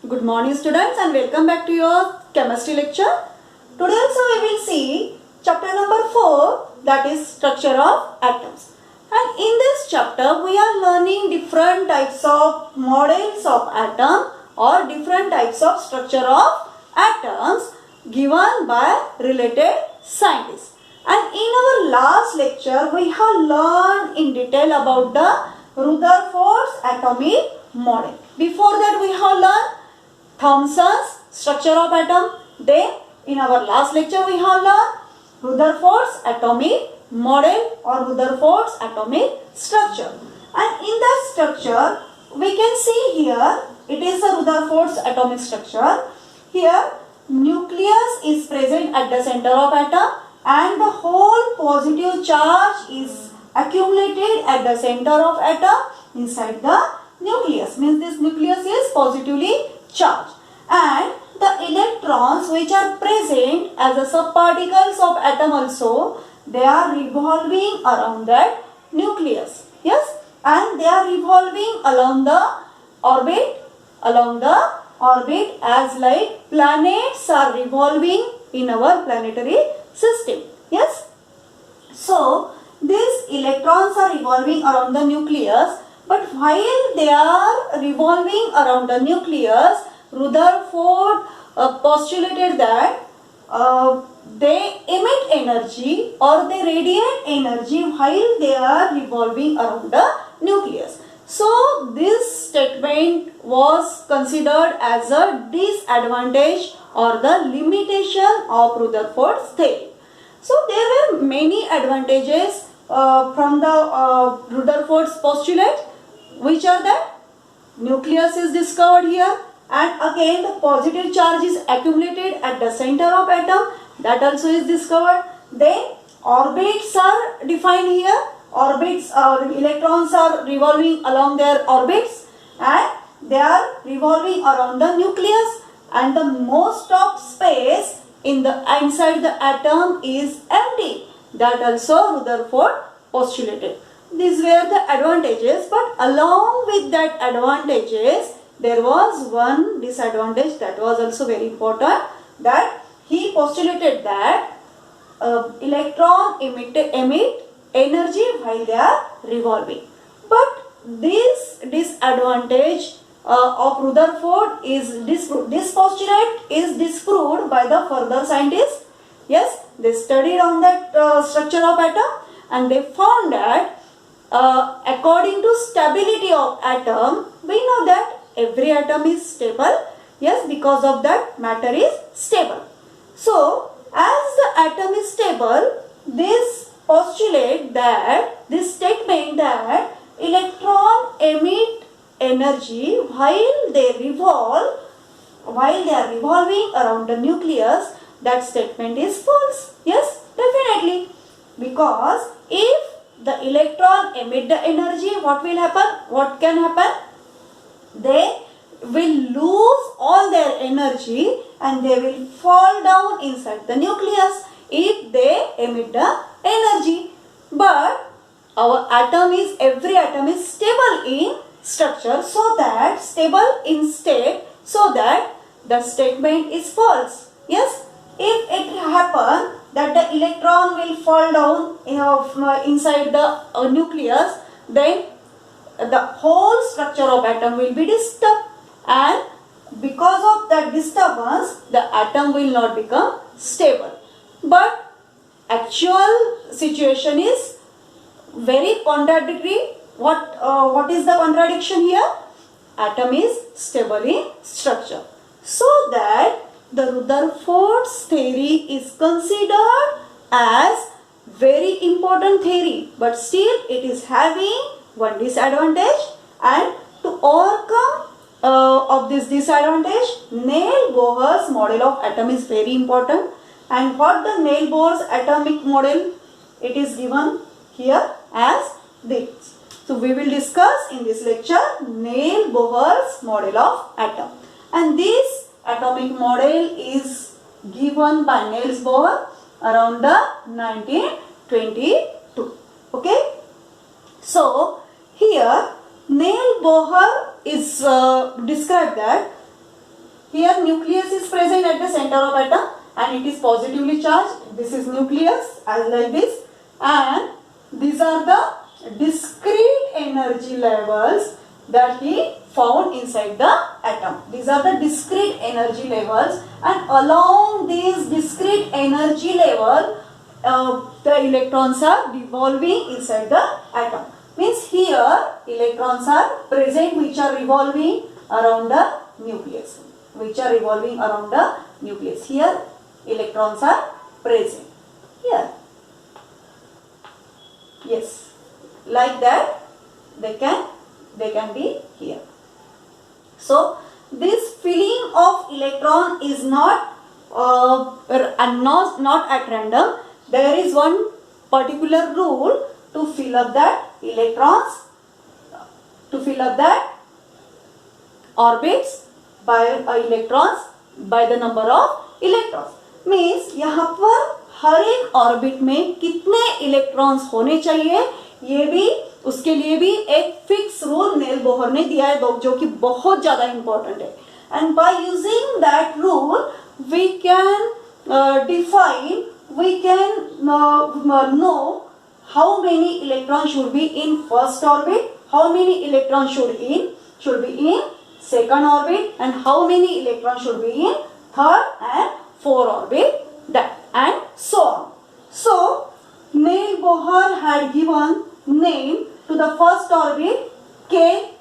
Good morning students and welcome back to your chemistry lecture. Today also we will see chapter number 4, that is structure of atoms. And in this chapter we are learning different types of models of atom or different types of structure of atoms given by related scientists. And in our last lecture we have learned in detail about the Rutherford's atomic model. Before that we have learned Thomson's structure of atom. Then in our last lecture we have learned Rutherford's atomic model or Rutherford's atomic structure. And in that structure we can see here it is a Rutherford's atomic structure. Here nucleus is present at the center of atom and the whole positive charge is accumulated at the center of atom inside the nucleus. Means this nucleus is positively charged, and the electrons which are present as the subparticles of atom also, they are revolving around that nucleus. Yes, and they are revolving along the orbit as like planets are revolving in our planetary system. Yes, so these electrons are revolving around the nucleus, but while they are revolving around the nucleus, Rutherford postulated that they emit energy or they radiate energy while they are revolving around the nucleus. So this statement was considered as a disadvantage or the limitation of Rutherford's theory. So there were many advantages from the Rutherford's postulate, which are that nucleus is discovered here, and again the positive charge is accumulated at the center of atom, that also is discovered. Then orbits are defined here. Orbits electrons are revolving along their orbits and they are revolving around the nucleus, and the most of space in the inside the atom is empty, that also Rutherford postulated. These were the advantages, but along with that advantages there was one disadvantage that was also very important, that he postulated that electron emit energy while they are revolving. But this disadvantage of Rutherford is disproved. This postulate is disproved by the further scientists. Yes, they studied on that structure of atom and they found that according to stability of atom, we know that every atom is stable. Yes, because of that matter is stable. So as the atom is stable, this postulate that this statement that electron emit energy while they are revolving around the nucleus, that statement is false. Yes, definitely, because if the electron emit the energy, what will happen? What can happen? They will lose all their energy and they will fall down inside the nucleus if they emit the energy. But our every atom is stable in structure, so that stable in state, so that the statement is false. Yes, if it happen that the electron will fall down inside the nucleus, then the whole structure of atom will be disturbed, and because of that disturbance the atom will not become stable. But actual situation is very contradictory. What is the contradiction here? Atom is stable in structure. So that the Rutherford's theory is considered as very important theory, but still it is having one disadvantage, and to overcome of this disadvantage, Neil-Bohr's model of atom is very important. And what the Neil-Bohr's atomic model, it is given here as this. So we will discuss in this lecture Neil-Bohr's model of atom, and this atomic model is given by Niels Bohr around the 1922. Okay, so here Neil Bohr is described that here nucleus is present at the center of atom and it is positively charged. This is nucleus as like this, and these are the discrete energy levels that he found inside the atom. These are the discrete energy levels, and along these discrete energy level the electrons are revolving inside the atom. Means here electrons are present which are revolving around the nucleus. Here electrons are present. Here. Yes. Like that they can be here. So this filling of electron is not at random. There is one particular rule to fill up that electrons, to fill up that orbits by electrons by the number of electrons. Means यहाँ पर हर एक orbit में कितने electrons होने चाहिए, ये भी उसके लिए भी एक फिक्स रूल नेल बोहर ने दिया है जो कि बहुत ज़्यादा इम्पोर्टेंट है. And by using that rule we can define, we can know how many electrons should be in first orbit, how many electrons should be in second orbit, and how many electrons should be in third and fourth orbit, that and so on. So Neil Bohr had given name to the first orbit K,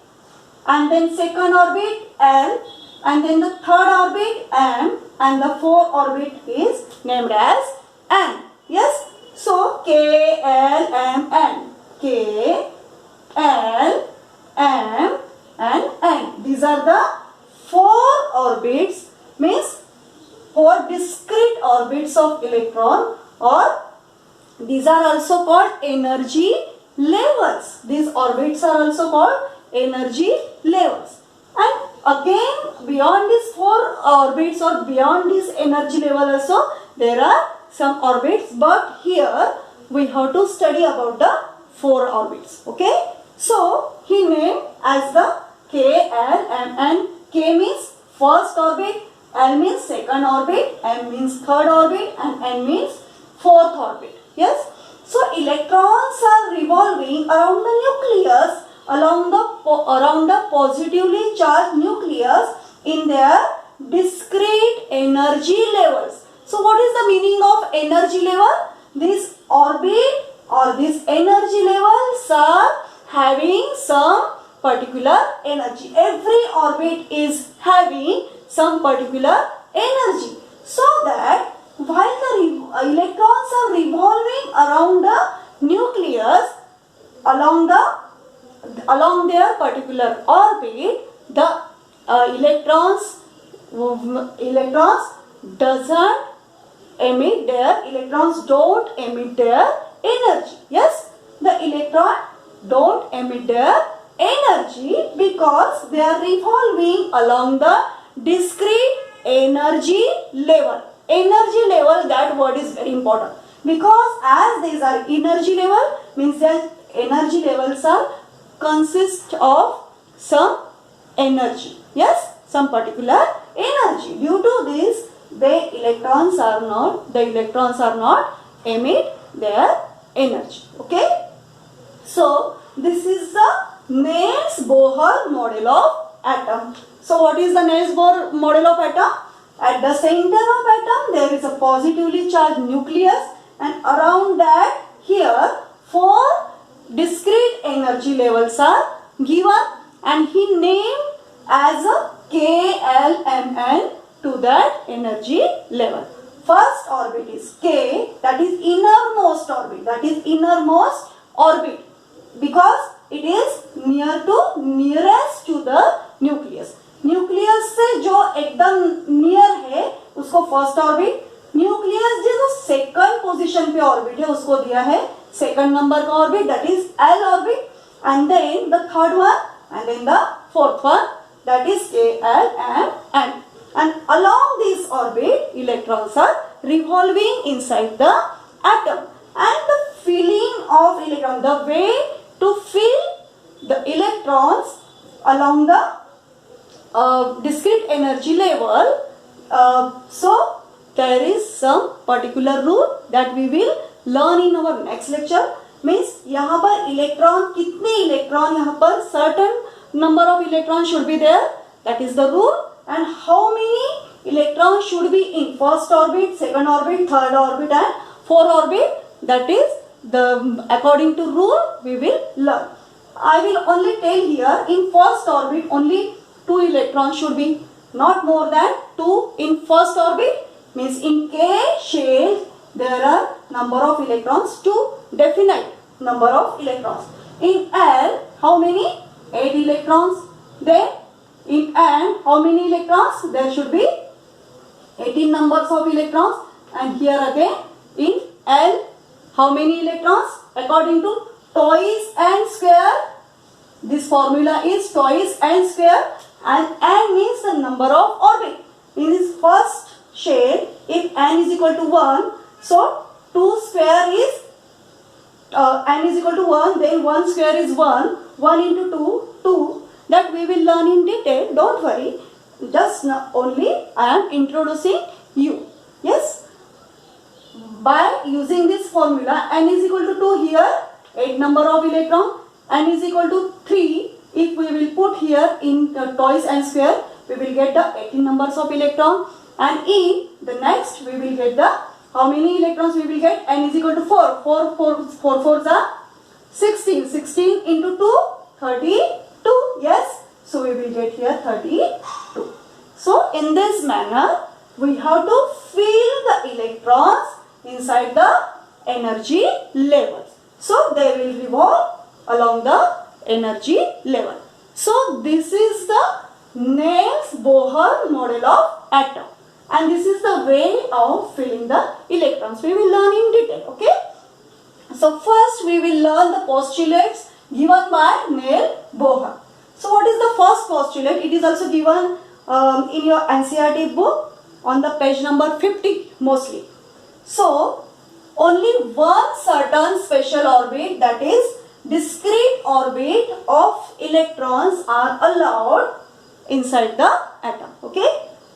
and then second orbit L, and then the third orbit M, and the fourth orbit is named as N. Yes. So K, L, M, N. K, L, M, and N. These are the four orbits, means four discrete orbits of electron, or these are also called energy levels. These orbits are also called energy levels. And again, beyond these four orbits or beyond this energy level also, there are some orbits, but here we have to study about the four orbits. Okay. So he named as the K, L, M, N. K means first orbit, L means second orbit, M means third orbit, and N means fourth orbit. Yes. So electrons are revolving around the nucleus, around the positively charged nucleus in their discrete energy levels. So what is the meaning of energy level? This orbit or this energy levels are having some particular energy. Every orbit is having some particular energy, so that while the electrons are revolving around the nucleus along their particular orbit, the electrons don't emit their energy. Yes, the electron don't emit their energy because they are revolving along the discrete energy level. Energy level, that word is very important, because as these are energy level, means that energy levels are consist of some energy. Yes, some particular energy. Due to this, the electrons are not emit their energy. Okay. So this is the Niels Bohr model of atom. So what is the Niels Bohr model of atom? At the center of atom there is a positively charged nucleus, and around that here four discrete energy levels are given, and he named as a K, L, M, N to that energy level. First orbit is K, that is innermost orbit, because it is nearest to the nucleus. Nucleus से जो एकदम near है उसको first orbit, nucleus जो second position पे orbit है उसको दिया है सेकंड नंबर का orbit, that is L orbit, and then the third one and then the fourth one, that is K, L, M, N. And along this orbit, electrons are revolving inside the atom. And the filling of electron, the way to fill the electrons along the discrete energy level, so there is some particular rule that we will learn in our next lecture. Means यहाँ पर electron कितने electron यहाँ पर certain number of electrons should be there, that is the rule, and how many electrons should be in first orbit, second orbit, third orbit and fourth orbit, that is the according to rule we will learn. I will only tell here in first orbit only 2 electrons should be, not more than 2 in first orbit. Means in K shell there are number of electrons, 2 definite number of electrons. In L how many? 8 electrons. Then in N how many electrons? There should be 18 numbers of electrons. And here again in L how many electrons? According to twice n square, this formula is twice n square, and n means the number of orbit. In this first shell, if n is equal to 1, so 2 square is n is equal to 1, then 1 square is 1, 1 into 2, 2. That we will learn in detail, don't worry. Just only I am introducing you. Yes? By using this formula, n is equal to 2 here, 8 number of electron, n is equal to 3. If we will put here in twice n square, we will get the 18 numbers of electron. And in the next, we will get the, how many electrons we will get? N is equal to 4. 4 fours are 16. 16 into 2, 32. Yes. So we will get here 32. So in this manner, we have to fill the electrons inside the energy levels. So they will revolve along the energy level. So this is the Niels-Bohr model of atom. And this is the way of filling the electrons. We will learn in detail. Okay. So first we will learn the postulates given by Niels-Bohr. So what is the first postulate? It is also given in your NCERT book on the page number 50 mostly. So only one certain special orbit, that is discrete orbit of electrons, are allowed inside the atom. Okay.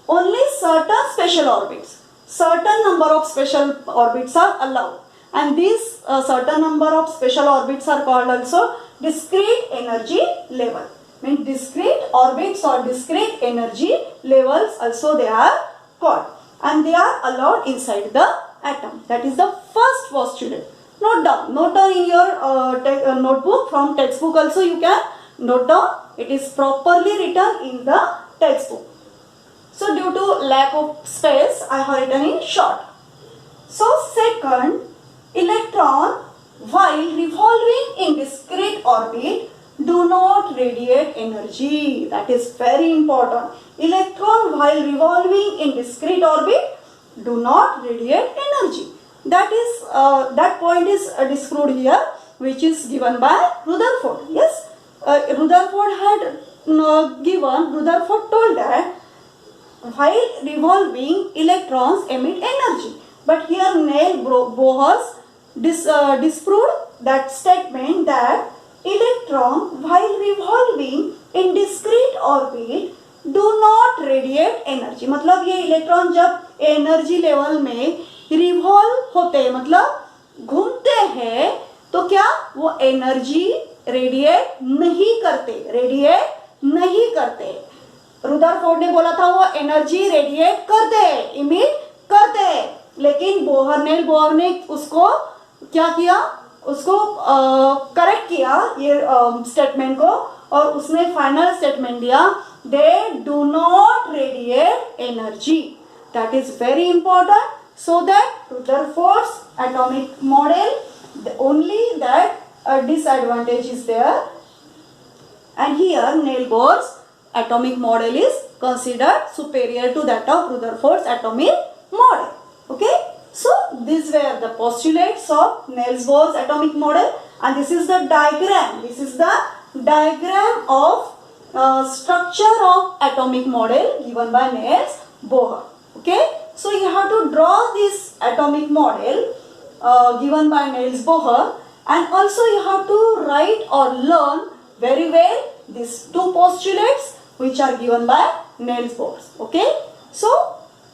Only certain special orbits, certain number of special orbits are allowed, and these certain number of special orbits are called also discrete energy level. Means discrete orbits or discrete energy levels also they are called, and they are allowed inside the atom. That is the first postulate. Note down in your notebook, from textbook also you can note down. It is properly written in the textbook. So due to lack of space, I have written in short. So second, electron while revolving in discrete orbit do not radiate energy. That is very important. Electron while revolving in discrete orbit do not radiate energy. That is that point is described here, which is given by Rutherford. Yes, Rutherford told that while revolving, electrons emit energy. But here Niels-Bohr disproved that statement, that electron while revolving in discrete orbit do not radiate energy. मतलब ये electron जब energy level में revolve होते, मतलब घूमते हैं, तो क्या वो एनर्जी रेडिएट नहीं करते. रुदरफोर्ड ने बोला था वो एनर्जी रेडिएट करते हैं, इमिट करते हैं, लेकिन Niels-Bohr ने उसको क्या किया, उसको करेक्ट किया ये स्टेटमेंट को, और उसने फाइनल स्टेटमेंट दिया, they do not radiate energy. That is very important. So that Rutherford's atomic model, only that disadvantage is there, and here Niels-Bohr's atomic model is considered superior to that of Rutherford's atomic model. Okay. So these were the postulates of Niels-Bohr's atomic model, and this is the diagram. This is the diagram of structure of atomic model given by Niels-Bohr. Okay. So you have to draw this atomic model given by Niels-Bohr, and also you have to write or learn very well these two postulates which are given by Niels Bohr. Okay, so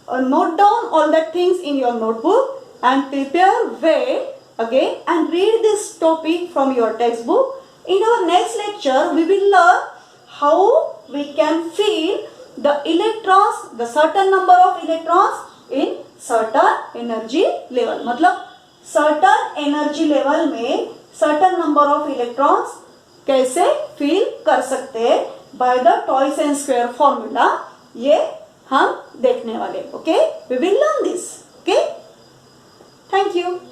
note down all the things in your notebook and prepare well again and read this topic from your textbook. In our next lecture we will learn how we can fill the electrons, the certain number of electrons in certain energy level. मतलब certain energy level में certain number of electrons कैसे fill कर सकते हैं by the twice and square formula, ये हम देखने वाले. Okay, we will learn this. Okay, thank you.